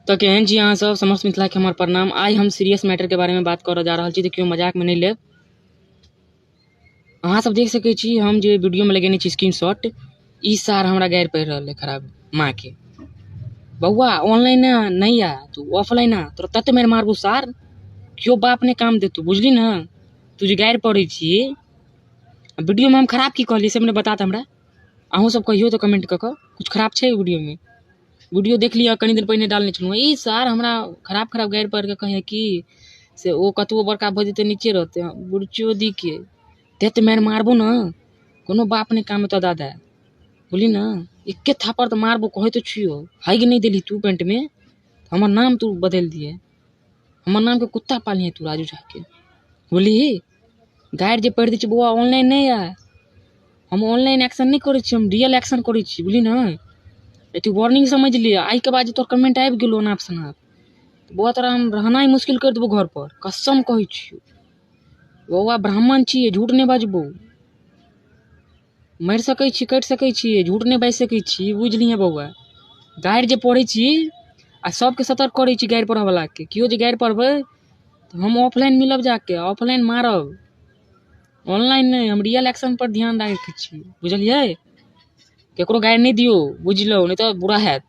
तो केहन छी अहाँ सब समस्त मिथिला के हमार प्रणाम। आज हम सीरियस मैटर के बारे में बात कर जा रहा छी, तो क्यों मजाक में नहीं ले। अहाँ सब देख सके छी हम जो वीडियो में लगेने छी स्क्रीनशॉट, ई सार हमरा गैर पढ़ रहा है खराब माँ के। बउआ ऑनलाइन नहीं आ तू ऑफलाइन आ, तो तत्व मेरे मारबू सार। क्यों बाप ने काम दे तू बुझली ना, तुझे गैर पढ़े छी वीडियो में हम खराब की कहली से मैंने बता हमरा। अहूँ सब कहियो तो कमेंट कऽ कुछ खराब छै वीडियो में। वीडियो देख लिया कनी दिन पहिने डालने छलूँ। ई सार हमरा खराब खराब गैर पढ़ के कहे कि से ओ कतबो बड़का भऽ जेतै नीचे रहते बुढ़चोदी के देते मार मारबो ना, कोनो बाप ने काम तो दादा बोली ना, इक्के थापड़ तो मारबो कहे तो छियो। हाइग नहीं दिली तू पेंट में, हमार नाम तू बदल दिए, हमार नाम के कुत्ता पालिए तू राजू जाके बोली। गाइड जे पढ़ दी बउआ ऑनलाइन नहीं आ, हम ऑनलाइन एक्शन नहीं करे, हम रियल एक्शन करे बोली ना। तू वार्निंग समझ लिया, आई के बाद तोर कमेंट आबि गेलो नाप सनाप बउआ तोरा हम रहना ही मुश्किल कर देबो घर पर, कसम कहै छियो। बउआ ब्राह्मण छिए, झूठ नहीं बाजबो, मर सकै छी कट सकै छी, झूठ नहीं बाजि सकै छी बुझलिए बउआ। गाइड जे पढ़े छी आ सबके सतर्क करे छी गाइड पढ़े वाला के, कियो जे गाइड पढ़बे तो हम ऑफलाइन मिलब जाके, ऑफलाइन मारब, ऑनलाइन नहीं। हम रियल एक्शन पर ध्यान राखे छी बुझलिए। केकरो गाइड नहीं दियो बुझलो, नहीं तो बुरा हैत।